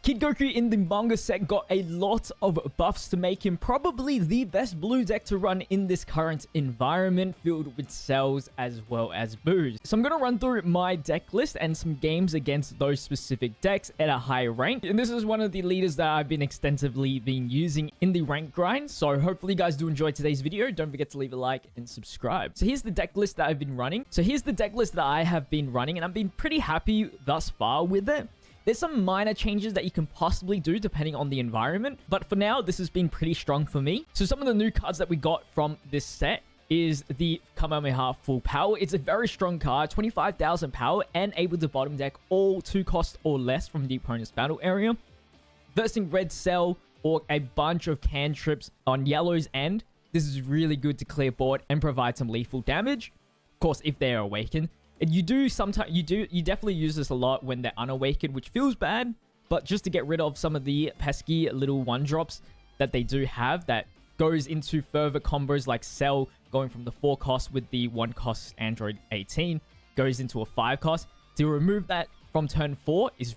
Kid Goku in the manga set got a lot of buffs to make him probably the best blue deck to run in this current environment filled with cells as well as boos. So I'm going to run through my deck list and some games against those specific decks at a high rank. And this is one of the leaders that I've been extensively using in the rank grind. So hopefully you guys do enjoy today's video. Don't forget to leave a like and subscribe. So here's the deck list that I've been running. So here's the deck list that I have been running and I've been pretty happy thus far with it. There's some minor changes that you can possibly do depending on the environment, but for now, this has been pretty strong for me. So some of the new cards that we got from this set is the Kamehameha Full Power. It's a very strong card, 25,000 power, and able to bottom deck all 2 costs or less from the opponent's battle area. Versing Red Cell or a bunch of cantrips on yellow's end. This is really good to clear board and provide some lethal damage. Of course, if they are awakened. And you definitely use this a lot when they're unawakened, which feels bad, but just to get rid of some of the pesky little 1-drops that they do have that goes into further combos like Cell going from the 4 cost with the 1 cost Android 18 goes into a 5 cost. To remove that from turn 4 is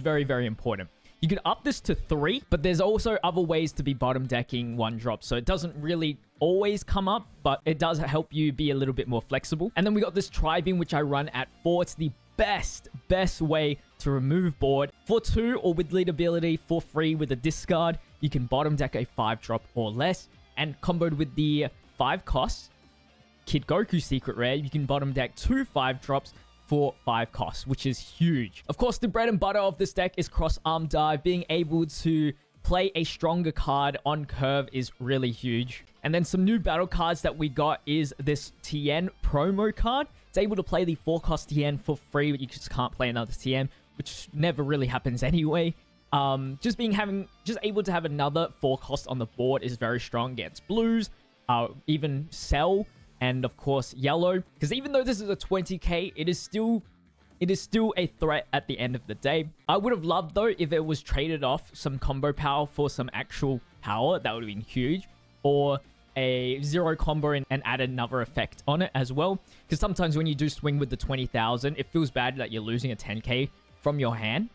very, very important. You can up this to 3, but there's also other ways to be bottom decking 1-drop. So it doesn't really always come up, but it does help you be a little bit more flexible. And then we got this Tri-Beam, which I run at 4. It's the best way to remove board. For 2 or with lead ability for free with a discard, you can bottom deck a 5-drop or less. And comboed with the 5 costs, Kid Goku Secret Rare, you can bottom deck 2 5-drops for 5 costs, which is huge. Of course, the bread and butter of this deck is cross-arm dive. Being able to play a stronger card on curve is really huge. And then some new battle cards that we got is this Tien promo card. It's able to play the 4-cost Tien for free, but you just can't play another Tien, which never really happens anyway. Just able to have another 4-cost on the board is very strong against blues, even Cell, and of course yellow, because even though this is a 20k, it is still a threat at the end of the day. I would have loved though if it was traded off some combo power for some actual power. That would have been huge, or a 0 combo and add another effect on it as well, because sometimes when you do swing with the 20,000, it feels bad that you're losing a 10k from your hand,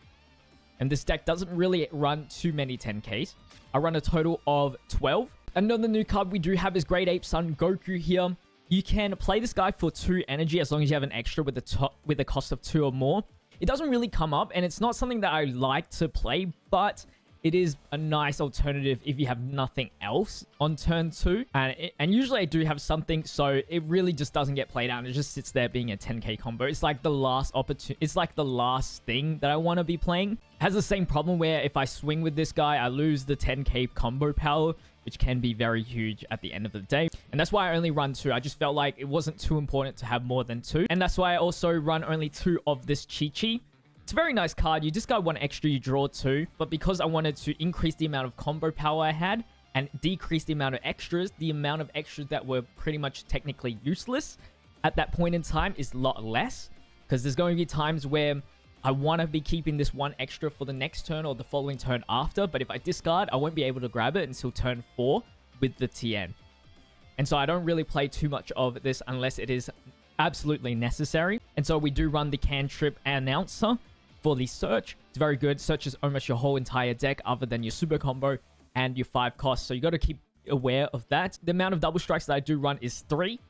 and this deck doesn't really run too many 10ks. I run a total of 12. Another new card we do have is Great Ape Son Goku here. You can play this guy for 2 energy as long as you have an extra with the cost of 2 or more. It doesn't really come up, and it's not something that I like to play, but it is a nice alternative if you have nothing else on turn 2. And usually I do have something, so it really just doesn't get played out, and it just sits there being a 10k combo. It's like the last opportunity. It's like the last thing that I want to be playing. It has the same problem where if I swing with this guy, I lose the 10k combo power, which can be very huge at the end of the day. And that's why I only run 2. I just felt like it wasn't too important to have more than 2. And that's why I also run only 2 of this Chi-Chi. It's a very nice card. You discard 1 extra, you draw 2. But because I wanted to increase the amount of combo power I had and decrease the amount of extras, the amount of extras that were pretty much technically useless at that point in time is a lot less. Because there's going to be times where I want to be keeping this 1 extra for the next turn or the following turn after, but if I discard, I won't be able to grab it until turn 4 with the Tien. And so I don't really play too much of this unless it is absolutely necessary. And so we do run the Cantrip Announcer for the Search. It's very good. Searches almost your whole entire deck other than your Super Combo and your 5 costs. So you got to keep aware of that. The amount of double strikes that I do run is 3.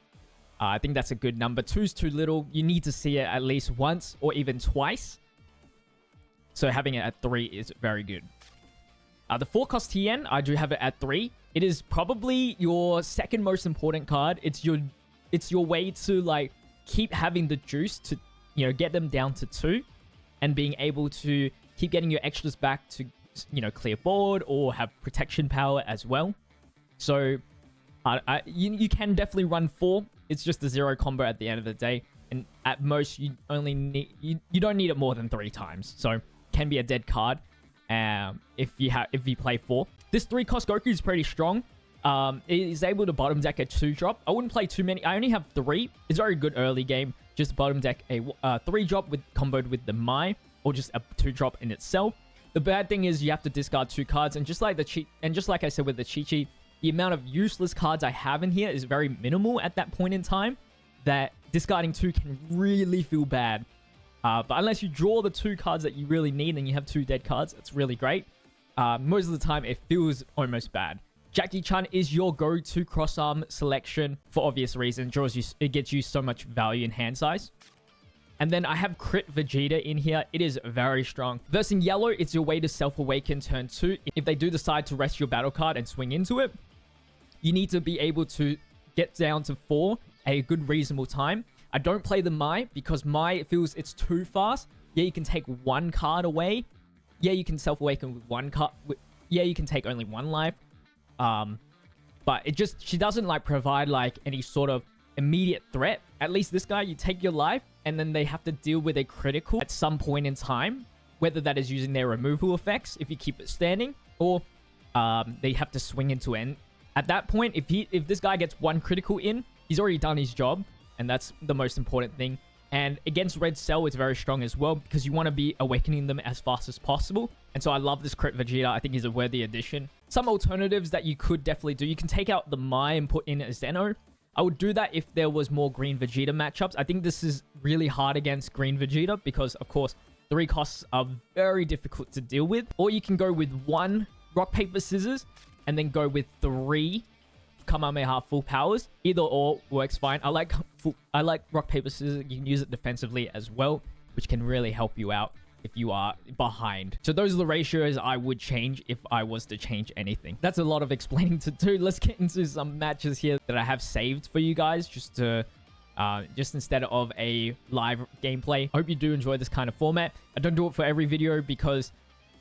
I think that's a good number. 2 is too little. You need to see it at least once or even twice. So having it at 3 is very good. The 4-cost Tien, I do have it at 3. It is probably your second most important card. It's your way to like keep having the juice to, you know, get them down to 2 and being able to keep getting your extras back to, you know, clear board or have protection power as well. So you can definitely run 4. It's just a 0 combo at the end of the day. And at most, you only need you don't need it more than 3 times. So can be a dead card if you play 4. This 3-cost Goku is pretty strong. It is able to bottom deck a 2-drop. I wouldn't play too many. I only have 3. It's very good early game. Just bottom deck a 3-drop with comboed with the Mai, or just a 2-drop in itself. The bad thing is you have to discard 2 cards, and just like I said with the Chi-Chi, the amount of useless cards I have in here is very minimal at that point in time. That discarding 2 can really feel bad. But unless you draw the 2 cards that you really need and you have 2 dead cards, it's really great. Most of the time, it feels almost bad. Jackie Chan is your go-to cross-arm selection for obvious reasons. It gets you so much value in hand size. And then I have Crit Vegeta in here. It is very strong. Versing yellow, it's your way to self-awaken turn 2. If they do decide to rest your battle card and swing into it, you need to be able to get down to 4 at a good reasonable time. I don't play the Mai because Mai feels it's too fast. Yeah, you can take 1 card away. Yeah, you can self-awaken with 1 card. Yeah, you can take only 1 life. But she doesn't like provide like any sort of immediate threat. At least this guy, you take your life and then they have to deal with a critical at some point in time, whether that is using their removal effects if you keep it standing, or they have to swing into it. At that point, if this guy gets 1 critical in, he's already done his job, and that's the most important thing. And against Red Cell, it's very strong as well because you want to be awakening them as fast as possible. And so I love this Crit Vegeta. I think he's a worthy addition. Some alternatives that you could definitely do. You can take out the Mai and put in a Zeno. I would do that if there was more Green Vegeta matchups. I think this is really hard against Green Vegeta because, of course, 3 costs are very difficult to deal with. Or you can go with 1 Rock, Paper, Scissors and then go with 3 Kamehameha full powers. Either or works fine. I like Rock, Paper, Scissors. You can use it defensively as well, which can really help you out if you are behind. So those are the ratios I would change if I was to change anything. That's a lot of explaining to do. Let's get into some matches here that I have saved for you guys just instead of a live gameplay. I hope you do enjoy this kind of format. I don't do it for every video because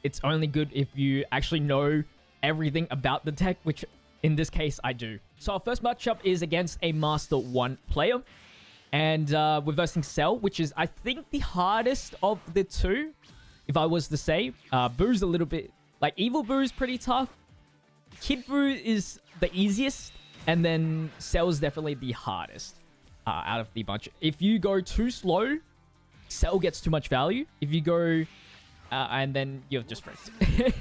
it's only good if you actually know everything about the tech, which in this case I do. So our first matchup is against a Master 1 player. And we're versing Cell, which is, I think, the hardest of the 2, if I was to say. Boo's a little bit... Like, Evil Boo is pretty tough. Kid Boo is the easiest. And then Cell's definitely the hardest out of the bunch. If you go too slow, Cell gets too much value. If you go... and then you're just fricked.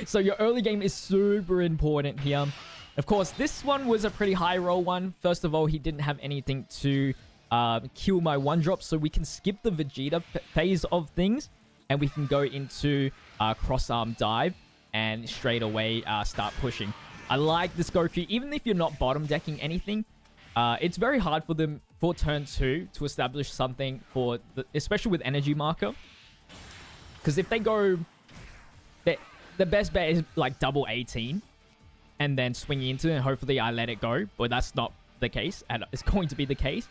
So your early game is super important here. Of course, this one was a pretty high roll one. First of all, he didn't have anything to... kill my 1-drop, so we can skip the Vegeta phase of things and we can go into cross-arm dive and straight away start pushing. I like this Goku. Even if you're not bottom decking anything, it's very hard for them for turn 2 to establish something for especially with energy marker, because if they go the best bet is like double 18 and then swing into it and hopefully I let it go, but that's not the case and it's going to be the case.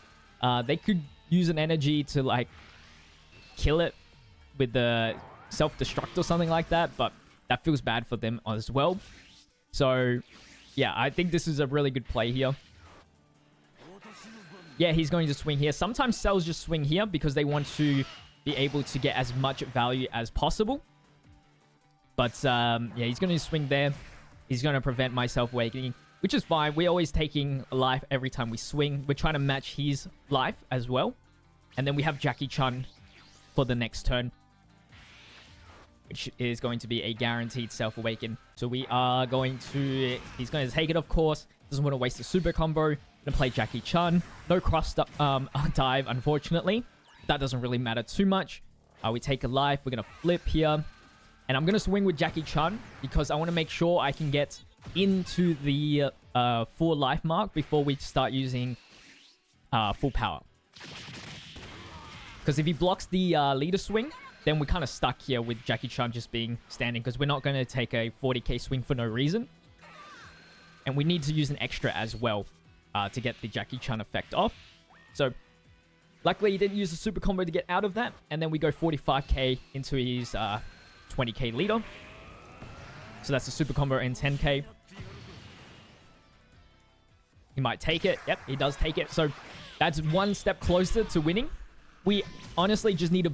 They could use an energy to like kill it with the self-destruct or something like that, but that feels bad for them as well. So yeah, I think this is a really good play here. Yeah, he's going to swing here. Sometimes Cells just swing here because they want to be able to get as much value as possible. But yeah, he's going to swing there. He's going to prevent my self-awakening, which is fine. We're always taking a life every time we swing. We're trying to match his life as well. And then we have Jackie Chan for the next turn, which is going to be a guaranteed self-awaken. So we are going to... He's going to take it, of course. Doesn't want to waste a super combo. Going to play Jackie Chan. No cross dive, unfortunately. That doesn't really matter too much. We take a life. We're going to flip here. And I'm going to swing with Jackie Chan because I want to make sure I can get into the 4 life mark before we start using full power. Because if he blocks the leader swing, then we're kind of stuck here with Jackie Chan just being standing, because we're not going to take a 40k swing for no reason. And we need to use an extra as well to get the Jackie Chan effect off. So luckily he didn't use the super combo to get out of that. And then we go 45k into his 20k leader. So that's a super combo and 10k. He might take it. Yep, he does take it. So that's 1 step closer to winning. We honestly just need to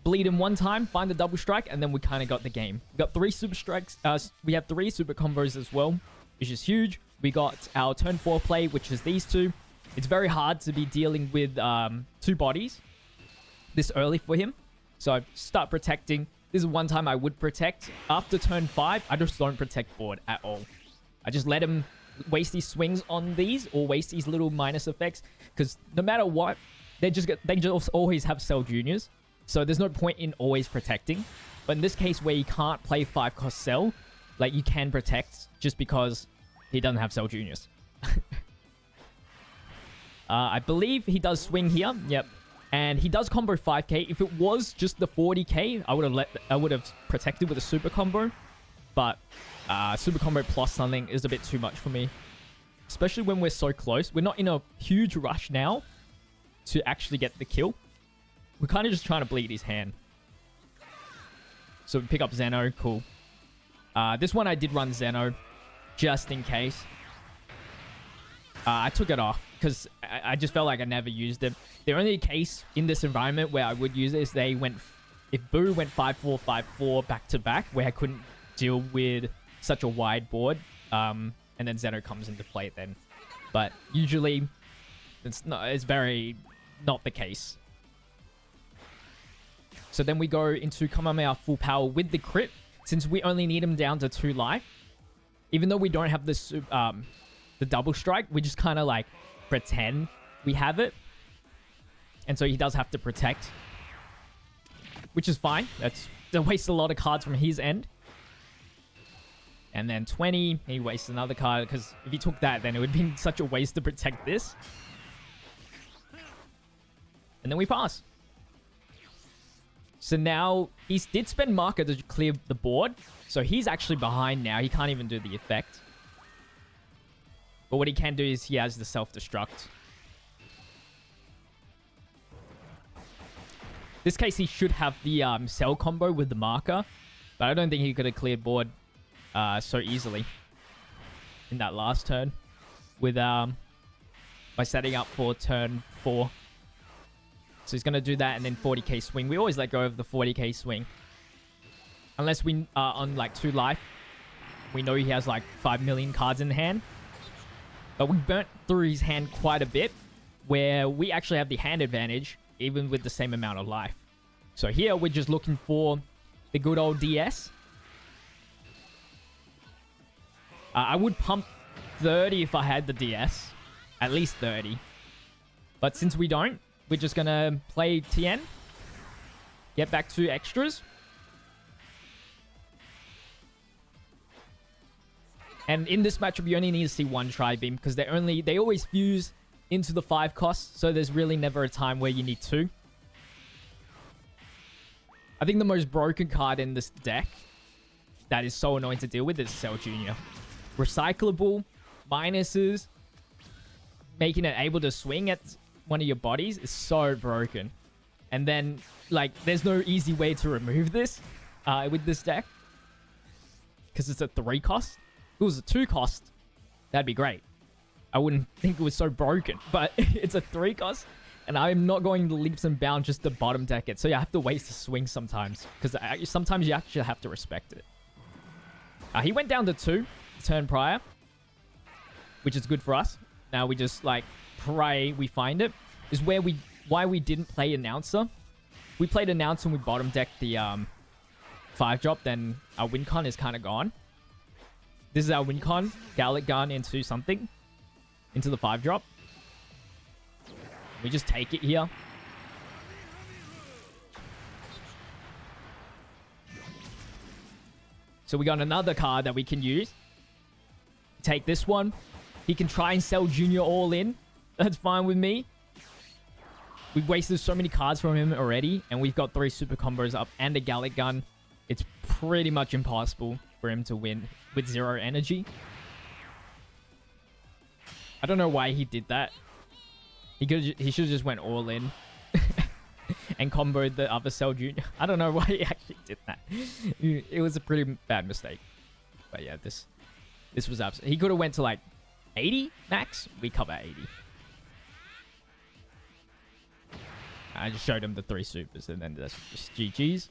bleed him 1 time, find the double strike, and then we kind of got the game. We got 3 super strikes. We have 3 super combos as well, which is huge. We got our turn 4 play, which is these 2. It's very hard to be dealing with 2 bodies this early for him. So start protecting. This is 1 time I would protect. After turn 5, I just don't protect board at all. I just let him waste these swings on these or waste these little minus effects, because no matter what, they just always have Cell Juniors. So there's no point in always protecting. But in this case where you can't play 5-cost Cell, like you can protect just because he doesn't have Cell Juniors. I believe he does swing here. Yep. And he does combo 5k. If it was just the 40k, I would have protected with a super combo. But super combo plus something is a bit too much for me. Especially when we're so close. We're not in a huge rush now to actually get the kill. We're kind of just trying to bleed his hand. So we pick up Zeno. Cool. This one I did run Zeno just in case. I took it off because I just felt like I never used it. The only case in this environment where I would use it is if Boo went 5-4, 5-4 back to back, where I couldn't deal with such a wide board, and then Zeno comes into play then. But usually, it's very not the case. So then we go into Kamehameha full power with the crit, since we only need him down to 2 life. Even though we don't have this, the double strike, we just kind of like pretend we have it. And so he does have to protect, which is fine. That wastes a lot of cards from his end. And then 20, he wastes another card, because if he took that, then it would be such a waste to protect this. And then we pass. So now, he did spend marker to clear the board. So he's actually behind now. He can't even do the effect. But what he can do is he has the self-destruct. This case, he should have the cell combo with the marker. But I don't think he could have cleared board so easily in that last turn. With by setting up for turn 4. So he's going to do that and then 40k swing. We always let go of the 40k swing. Unless we are on like 2 life. We know he has like 5 million cards in hand. But we burnt through his hand quite a bit. Where we actually have the hand advantage. Even with the same amount of life. So here we're just looking for the good old DS. I would pump 30 if I had the DS. At least 30. But since we don't, we're just going to play Tien. Get back to extras. And in this matchup, you only need to see 1 Tri-Beam. Because they always fuse into the 5 costs. So there's really never a time where you need 2. I think the most broken card in this deck that is so annoying to deal with is Cell Jr. Recyclable, minuses, making it able to swing at one of your bodies is so broken. And then, like, there's no easy way to remove this with this deck. Because it's a 3 cost. If it was a 2 cost, that'd be great. I wouldn't think it was so broken. But it's a 3 cost. And I'm not going to leaps and bounds just to bottom deck it. So yeah, I have to waste a swing sometimes. Because sometimes you actually have to respect it. He went down to 2 turn prior. Which is good for us. Now we just like pray we find it. Is why we didn't play Announcer. If we played Announcer and we bottom decked the 5-drop, then our win con is kind of gone. This is our win con. Gallic Gun into something. Into the 5-drop. We just take it here. So we got another card that we can use. Take this one. He can try and sell Junior all in. That's fine with me. We've wasted so many cards from him already. And we've got 3 super combos up and a Gallic Gun. It's pretty much impossible for him to win with 0 energy. I don't know why he did that. He should have just went all in. And comboed the other Cell Junior. I don't know why he actually did that. It was a pretty bad mistake. But yeah, this was absolute. He could have went to like 80 max. We cover 80. I just showed him the 3 supers and then that's just GG's.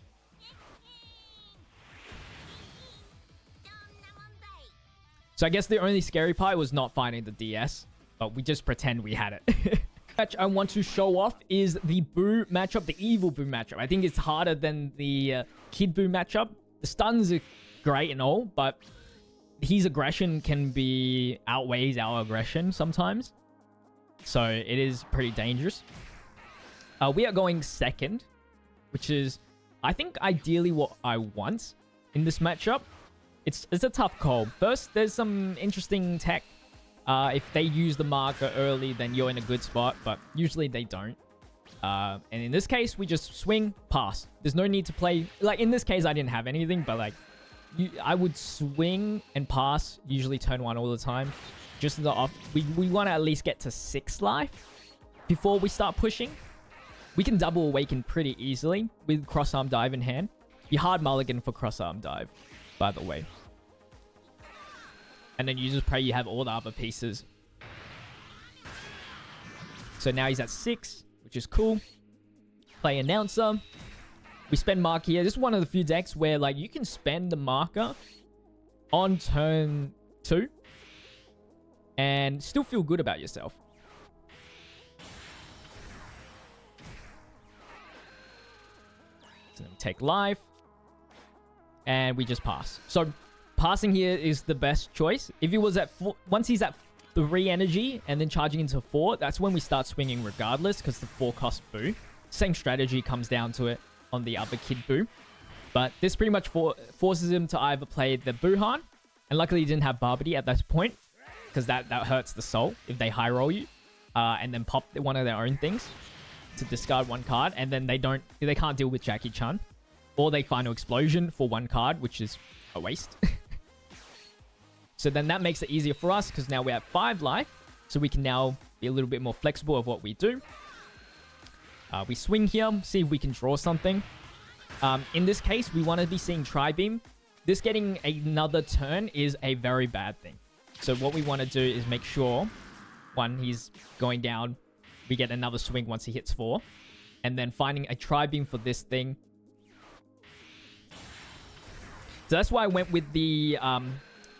So I guess the only scary part was not finding the DS. But we just pretend we had it. Match I want to show off is the Boo matchup, the evil Boo matchup. I think it's harder than the Kid Boo matchup. The stuns are great and all, but his aggression can be outweighs our aggression sometimes. So it is pretty dangerous. We are going second. which is, I think, ideally what I want in this matchup. It's a tough call. First, there's some interesting tech. If they use the marker early, then you're in a good spot, but usually they don't. And in this case, we just swing, pass. There's no need to play. Like, in this case, I didn't have anything, but like, I would swing and pass, usually turn 1 all the time. Just in the off. We want to at least get to 6 life before we start pushing. We can double awaken pretty easily with cross-arm dive in hand. Be hard mulligan for cross-arm dive, by the way. And then you just pray you have all the other pieces. So now he's at 6, which is cool. Play announcer. We spend mark here. This is one of the few decks where like you can spend the marker on turn 2 and still feel good about yourself. So then we take life. And we just pass. So passing here is the best choice. If he was at 4, once he's at 3 energy and then charging into 4, that's when we start swinging regardless because the 4 cost boo. Same strategy comes down to it on the other kid boo. But this pretty much forces him to either play the Buhan, and luckily he didn't have Barbity at that point because that hurts the soul if they high roll you, and then pop one of their own things to discard 1 card, and then they can't deal with Jackie Chan. Or they Final Explosion for 1 card, which is a waste. So then that makes it easier for us because now we're at 5 life. So we can now be a little bit more flexible of what we do. We swing here, see if we can draw something. In this case, we want to be seeing Tri-Beam. This getting another turn is a very bad thing. So what we want to do is make sure, 1, he's going down. We get another swing once he hits 4. And then finding a Tri-Beam for this thing. So that's why I went with the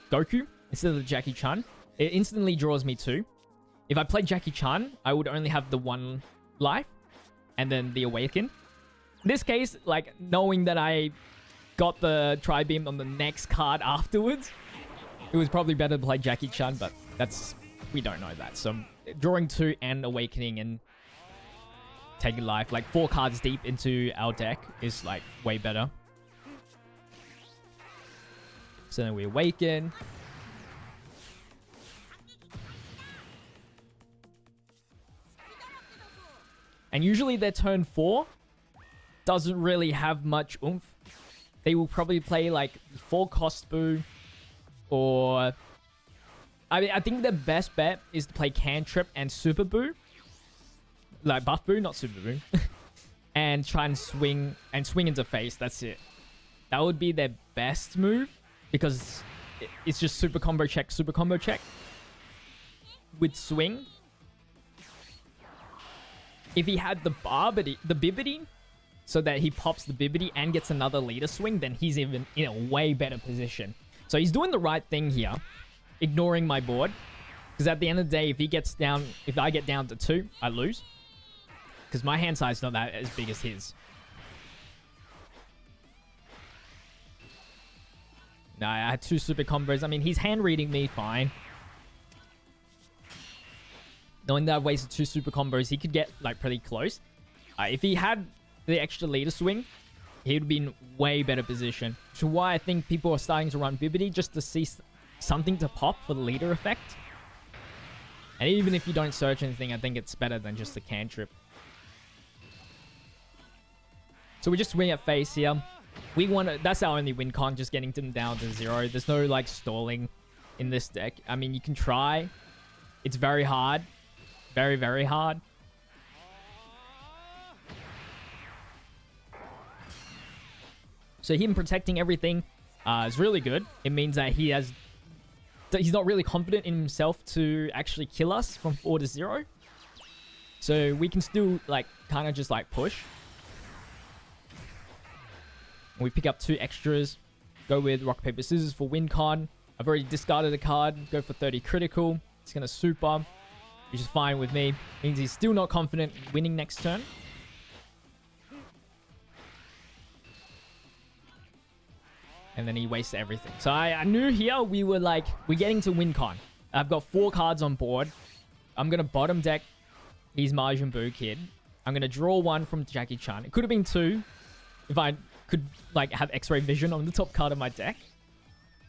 Goku instead of the Jackie Chan. It instantly draws me 2. If I played Jackie Chan, I would only have the 1 life and then the Awaken. In this case, like, knowing that I got the Tri-Beam on the next card afterwards, it was probably better to play Jackie Chan, but we don't know that. So drawing 2 and Awakening and taking life, like 4 cards deep into our deck is like way better. So then we awaken. And usually their turn 4 doesn't really have much oomph. They will probably play like 4 cost boo, or I think the best bet is to play Cantrip and Super Boo. Like buff boo, not Super Boo. And try and swing into face. That's it. That would be their best move. Because it's just super combo check with swing. If he had the Bibbidi, so that he pops the Bibbidi and gets another leader swing, then he's even in a way better position. So he's doing the right thing here, ignoring my board. Because at the end of the day, if I get down to 2, I lose. Because my hand size is not that as big as his. No, I had 2 super combos. I mean, he's hand reading me fine. Knowing that I've wasted 2 super combos, he could get like pretty close. If he had the extra leader swing, he would be in way better position. Which is why I think people are starting to run Bibbidi just to see something to pop for the leader effect. And even if you don't search anything, I think it's better than just the cantrip. So we just swing at face here. That's our only win con, just getting them down to 0. There's no like stalling in this deck. I mean, you can try. It's very hard. Very, very hard. So him protecting everything is really good. It means that he's not really confident in himself to actually kill us from 4 to 0. So we can still like kind of just like push. We pick up 2 extras. Go with rock, paper, scissors for win con. I've already discarded a card. Go for 30 critical. It's going to super, which is fine with me. Means he's still not confident in winning next turn. And then he wastes everything. So I knew here we're getting to win con. I've got 4 cards on board. I'm going to bottom deck these Majin Buu Kid. I'm going to draw 1 from Jackie Chan. It could have been 2. if I could like have X-ray vision on the top card of my deck.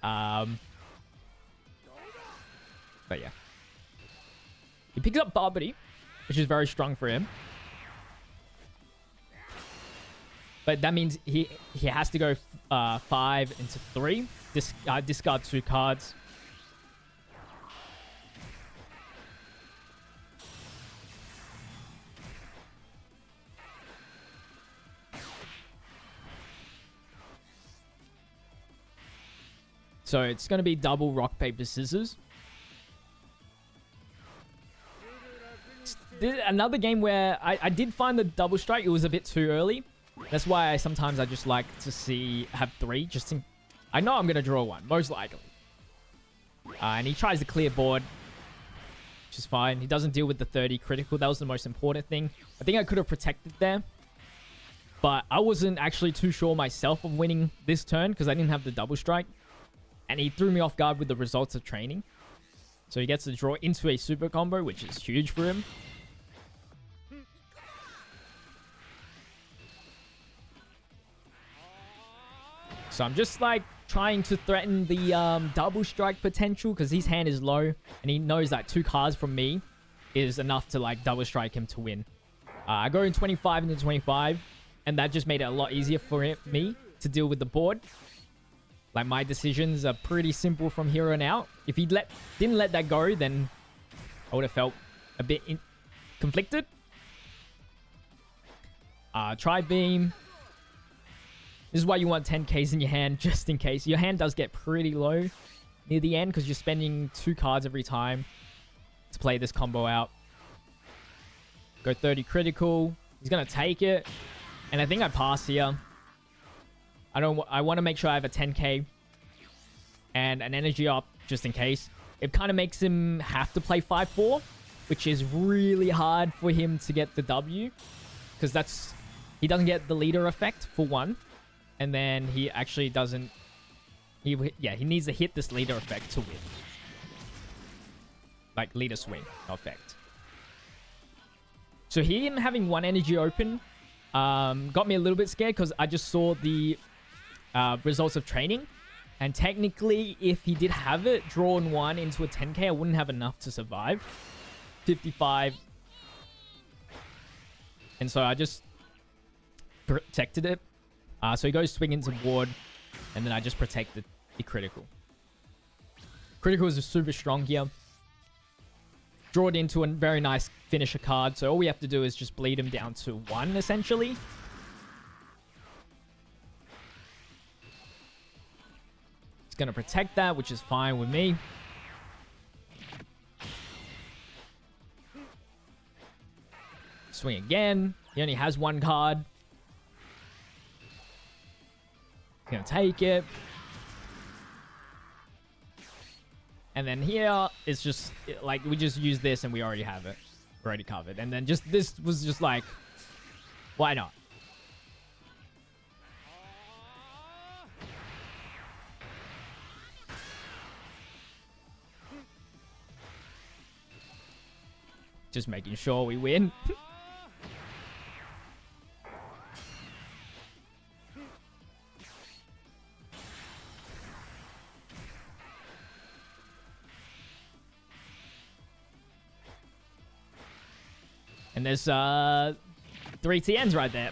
But yeah. He picks up Barbary, which is very strong for him. But that means he has to go 5 into 3. Discard 2 cards. So it's going to be double rock, paper, scissors. Another game where I did find the double strike. It was a bit too early. That's why sometimes I just like to have 3. I know I'm going to draw 1, most likely. And he tries to clear board, which is fine. He doesn't deal with the 30 critical. That was the most important thing. I think I could have protected there. But I wasn't actually too sure myself of winning this turn because I didn't have the double strike. And he threw me off guard with the results of training. So he gets to draw into a super combo, which is huge for him. So I'm just like trying to threaten the double strike potential because his hand is low. And he knows that 2 cards from me is enough to like double strike him to win. I go in 25 into 25. And that just made it a lot easier for me to deal with the board. Like, my decisions are pretty simple from here on out. If he didn't let that go, then I would have felt a bit conflicted. Tri-beam. This is why you want 10Ks in your hand, just in case. Your hand does get pretty low near the end, because you're spending 2 cards every time to play this combo out. Go 30 critical. He's going to take it. And I think I pass here. I want to make sure I have a 10k and an energy up just in case. It kind of makes him have to play 5-4, which is really hard for him to get the W, because he doesn't get the leader effect for 1, and then he actually doesn't. He needs to hit this leader effect to win, like leader swing effect. So him having 1 energy open got me a little bit scared because I just saw the results of training, and technically if he did have it drawn 1 into a 10k, I wouldn't have enough to survive 55, and so I just protected it. So he goes swing into board, and then I just protected the critical. Critical is super strong here. Draw it into a very nice finisher card, so all we have to do is just bleed him down to 1 essentially. Going to protect that, which is fine with me. Swing again. He only has 1 card. Gonna take it. And then here, it's just like we just use this and we already have it. We're already covered. And then this was just like, why not? Just making sure we win. And there's 3 TNs right there.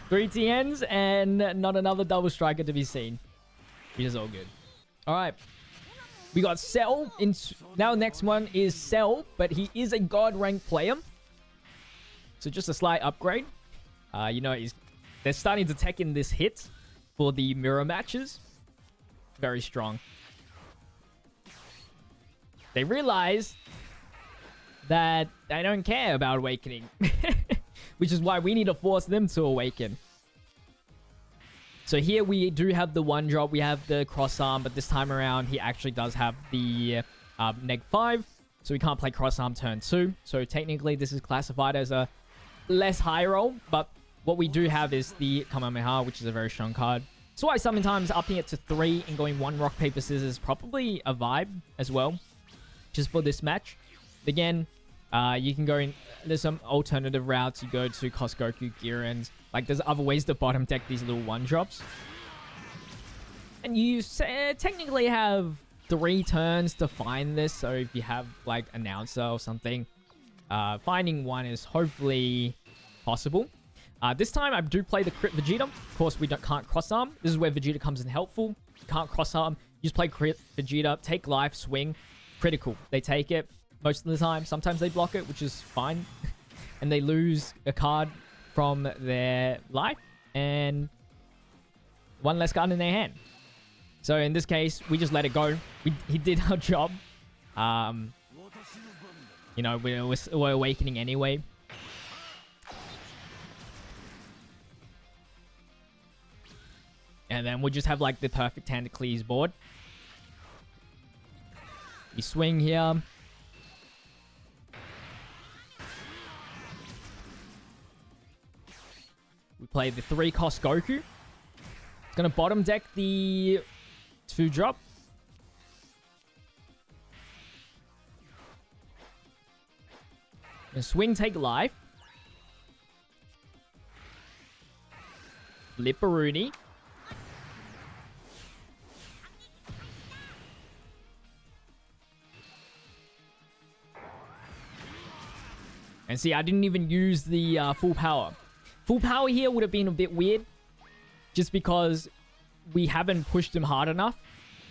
3 TNs and not another double striker to be seen. Which is all good. Alright. We got Cell. Now next one is Cell, but he is a God rank player. So just a slight upgrade. You know, they're starting to tech in this hit for the mirror matches. Very strong. They realize that they don't care about awakening. Which is why we need to force them to awaken. So here we do have the 1 drop. We have the cross arm, but this time around he actually does have the neg 5. So we can't play cross arm turn 2. So technically this is classified as a less high roll. But what we do have is the Kamehameha, which is a very strong card. So why sometimes upping it to 3 and going 1 rock, paper, scissors is probably a vibe as well. Just for this match. Again, you can go in there's some alternative routes. You go to cost Goku Girins. Like, there's other ways to bottom deck these little one-drops. And you technically have 3 turns to find this. So if you have, like, Announcer or something, finding one is hopefully possible. This time, I do play the crit Vegeta. Of course, we can't cross-arm. This is where Vegeta comes in helpful. You can't cross-arm. You just play crit Vegeta, take life, swing, critical. They take it most of the time. Sometimes they block it, which is fine. And they lose a card from their life and one less card in their hand. So in this case, we just let it go. He did our job. You know, we're awakening anyway. And then we'll just have like the perfect hand to clear his board. We swing here. We play the 3-cost Goku. It's going to bottom deck the 2-drop. And swing, take life. Lipperoonie. And see, I didn't even use the full power. Full power here would have been a bit weird. Just because we haven't pushed him hard enough.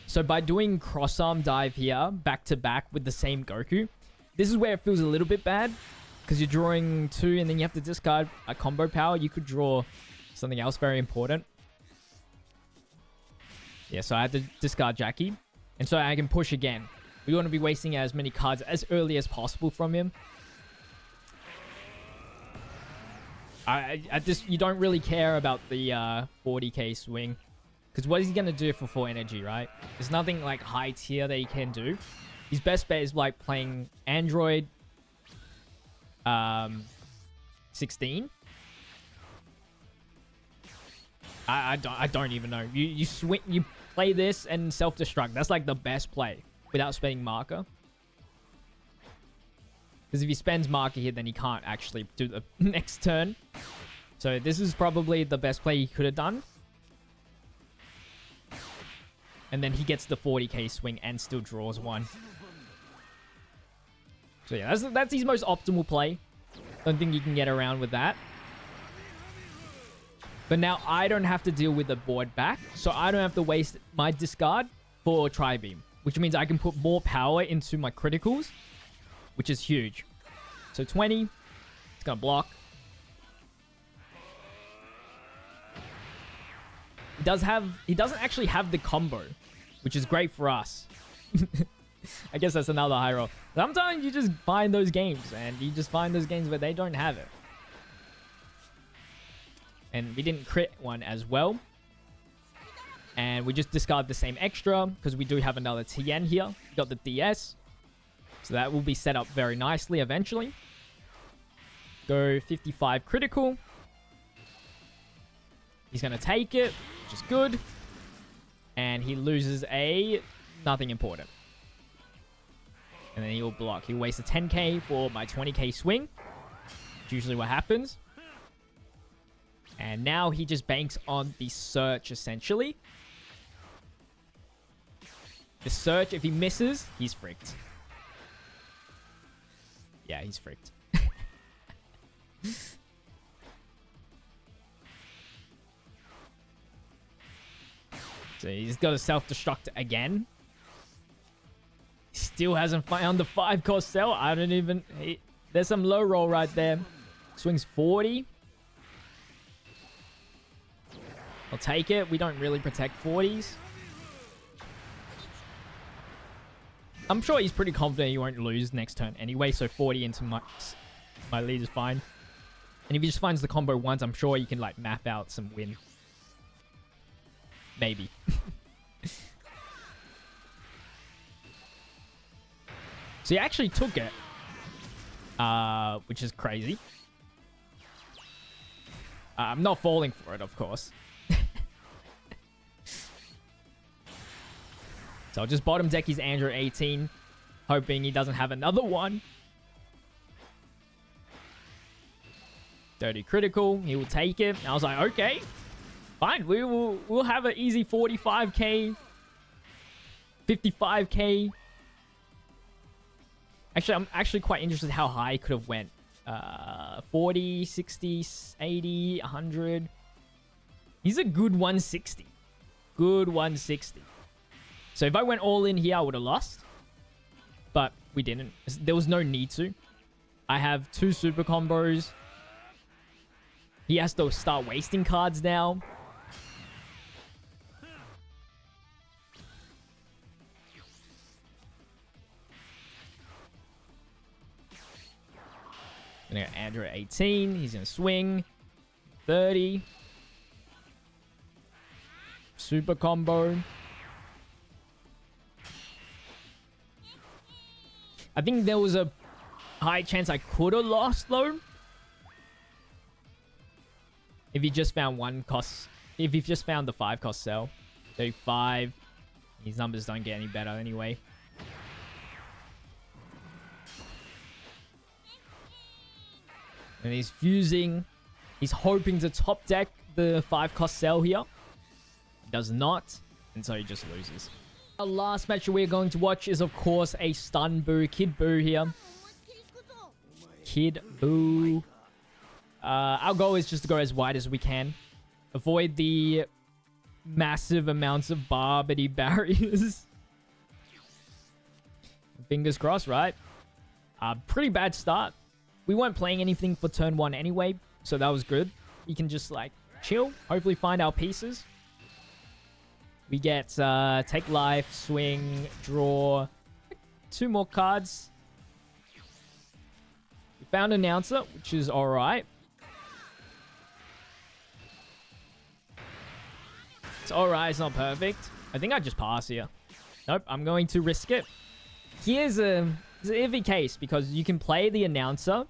So by doing cross-arm dive here, back-to-back with the same Goku, this is where it feels a little bit bad. Because you're drawing 2 and then you have to discard a combo power. You could draw something else very important. Yeah, so I had to discard Jackie. And so I can push again. We want to be wasting as many cards as early as possible from him. I just, you don't really care about the 40k swing. Because what is he going to do for 4 energy, right? There's nothing like high tier that he can do. His best bet is like playing Android 16. I don't even know. You swing, you play this and self-destruct. That's like the best play without spending marker. Because if he spends marker here, then he can't actually do the next turn. So this is probably the best play he could have done. And then he gets the 40k swing and still draws 1. So yeah, that's his most optimal play. Don't think you can get around with that. But now I don't have to deal with the board back. So I don't have to waste my discard for Tri-Beam. Which means I can put more power into my criticals. Which is huge. So 20. It's going to block. He doesn't actually have the combo. Which is great for us. I guess that's another high roll. Sometimes you just find those games. And you just find those games where they don't have it. And we didn't crit one as well. And we just discard the same extra. Because we do have another TN here. We got the DS. So that will be set up very nicely eventually. Go 55 critical. He's going to take it, which is good. And he loses nothing important. And then he'll block. He'll waste a 10k for my 20k swing. Which usually what happens. And now he just banks on the search, essentially. The search, if he misses, he's freaked. Yeah, he's freaked. So he's got to self-destruct again. He still hasn't found the 5-cost cell. I don't even... there's some low roll right there. Swings 40. I'll take it. We don't really protect 40s. I'm sure he's pretty confident he won't lose next turn anyway, so 40 into my lead is fine. And if he just finds the combo once, I'm sure you can like map out some win. Maybe. So he actually took it. Which is crazy. I'm not falling for it, of course. So I'll just bottom deck his Android 18. Hoping he doesn't have another one. 30 critical. He will take it. And I was like, okay, fine. We'll have an easy 45k, 55k. Actually, I'm actually quite interested how high it could have went. 40, 60, 80, 100. He's a good 160. Good 160. So if I went all in here, I would have lost. But we didn't. There was no need to. I have 2 super combos. He has to start wasting cards now. Gonna go Andrew at 18. He's gonna swing. 30. Super combo. I think there was a high chance I could have lost though. If you just found one cost. If you've just found the 5 cost sell. 35. These numbers don't get any better anyway. And he's fusing. He's hoping to top deck the 5 cost sell here. Does not. And so he just loses. Our last match we're going to watch is, of course, a stun boo. Kid Boo here. Kid Boo. Our goal is just to go as wide as we can. Avoid the massive amounts of barbity barriers. Fingers crossed, right? Pretty bad start. We weren't playing anything for turn 1 anyway, so that was good. We can just, like, chill. Hopefully find our pieces. We get take life, swing, draw. 2 more cards. We found announcer, which is alright. It's alright, it's not perfect. I think I just pass here. Nope, I'm going to risk it. Here's an iffy case because you can play the announcer.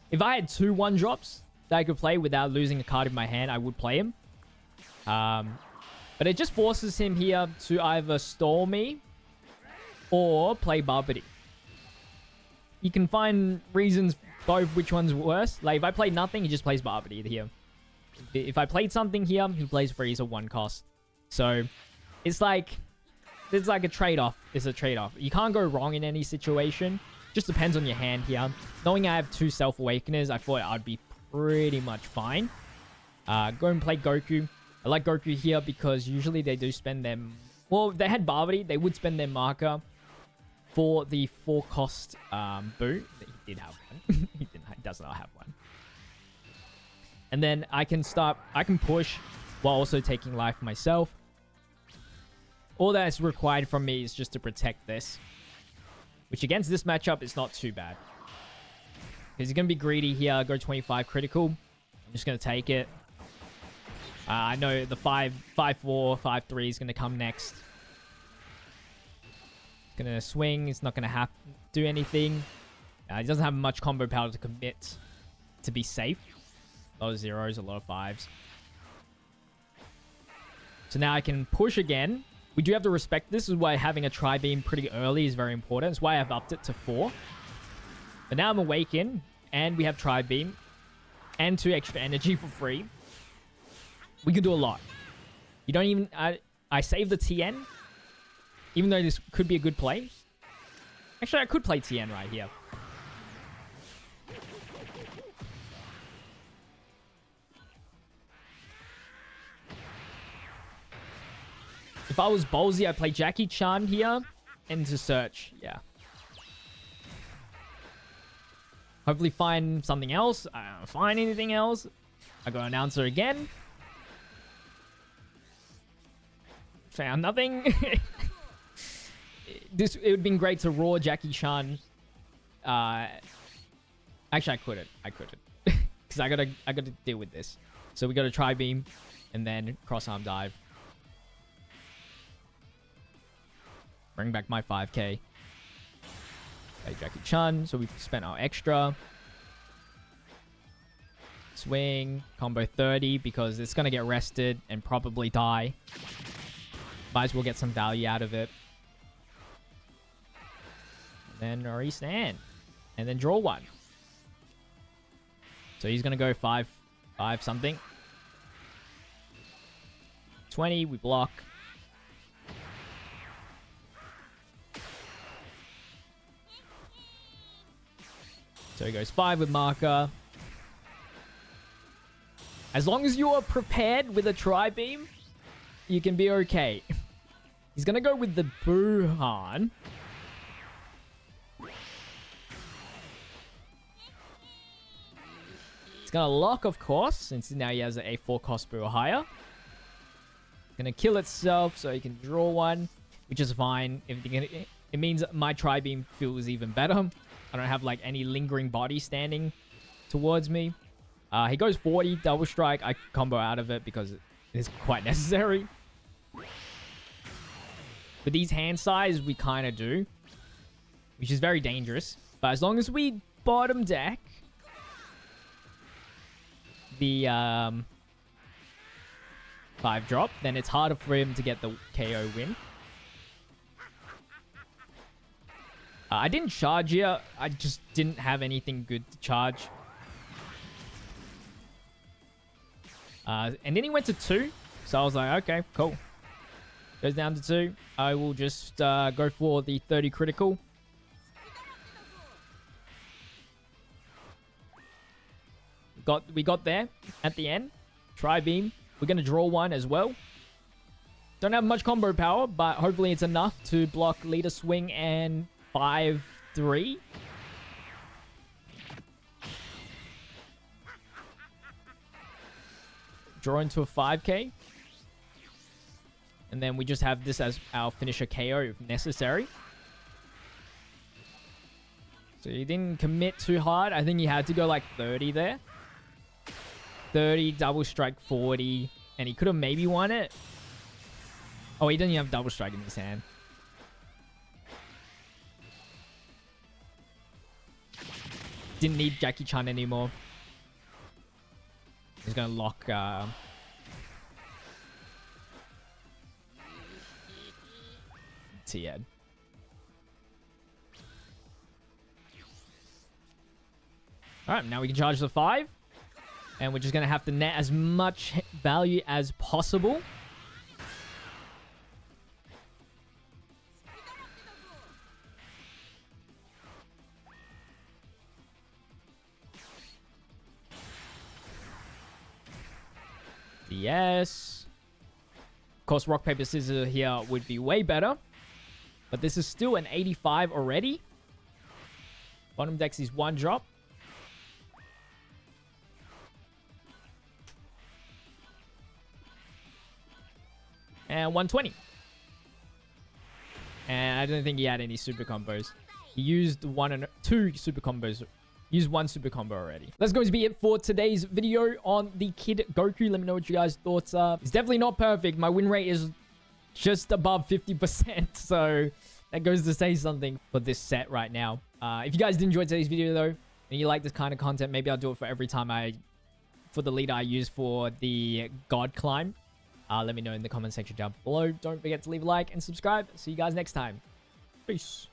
If I had 2 1-drops that I could play without losing a card in my hand, I would play him. But it just forces him here to either stall me or play Barbity. You can find reasons both which one's worse. Like, if I play nothing, he just plays Barbity here. If I played something here, he plays Freeze at 1 cost. So, it's like a trade-off. It's a trade-off. You can't go wrong in any situation. Just depends on your hand here. Knowing I have 2 Self-Awakeners, I thought I'd be pretty much fine. Go and play Goku. I like Goku here because usually they do spend them... Well, if they had Barbity, they would spend their marker for the 4 cost boot. He did have one. He does not have one. And then I can push while also taking life myself. All that's required from me is just to protect this. Which against this matchup is not too bad. Because he's going to be greedy here. Go 25 critical. I'm just going to take it. I know the 5-4, 5-3 is going to come next. He's going to swing. He's not going to do anything. He doesn't have much combo power to commit to be safe. A lot of 0s, a lot of 5s. So now I can push again. We do have to respect this. This is why having a Tri-Beam pretty early is very important. That's why I've upped it to 4. But now I'm Awaken, and we have Tri-Beam, and 2 extra energy for free. We can do a lot. You don't even... I saved the TN, even though this could be a good play. Actually, I could play TN right here. If I was ballsy, I'd play Jackie Chan here and to search. Yeah. Hopefully find something else. I don't find anything else. I got announcer again. Found nothing. It would have been great to raw Jackie Chan. Actually, I couldn't. Because I gotta deal with this. So we got to Tri-Beam and then cross-arm dive. Bring back my 5k. Okay, Jackie Chan. So we've spent our extra. Swing. Combo 30 because it's going to get rested and probably die. Might as well get some value out of it. And then Nori Stand. And then draw 1. So he's going to go 5 something. 20, we block. So he goes 5 with marker. As long as you are prepared with a tri-beam, you can be okay. He's going to go with the Buhan. He's going to lock, of course, since now he has an A4 cost or higher. Going to kill itself so he can draw one, which is fine. It means my tri-beam feels even better. I don't have like any lingering body standing towards me. He goes 40, double strike. I combo out of it because it is quite necessary. With these hand size, we kind of do, which is very dangerous. But as long as we bottom deck the 5 drop, then it's harder for him to get the KO win. I didn't charge here. I just didn't have anything good to charge. And then he went to 2. So I was like, okay, cool. Goes down to 2. I will just go for the 30 critical. We got there at the end. Tri-beam. We're going to draw one as well. Don't have much combo power, but hopefully it's enough to block leader swing and 5-3. Draw into a 5k. And then we just have this as our finisher KO if necessary. So he didn't commit too hard. I think he had to go like 30 there. 30, double strike 40. And he could have maybe won it. Oh, he didn't even have double strike in his hand. Didn't need Jackie Chan anymore. He's going to lock... T-Ed. Alright, now we can charge the 5. And we're just going to have to net as much value as possible. Yes. Of course, rock, paper, scissors here would be way better. But this is still an 85 already. Bottom decks is 1 drop. And 120. And I don't think he had any super combos. He used 1 and 2 super combos. Used 1 super combo already. That's going to be it for today's video on the Kid Goku. Let me know what you guys' thoughts are. It's definitely not perfect. My win rate is just above 50%. So that goes to say something for this set right now. If you guys did enjoy today's video though, and you like this kind of content, maybe I'll do it for every time for the leader I use for the God Climb. Let me know in the comment section down below. Don't forget to leave a like and subscribe. See you guys next time. Peace.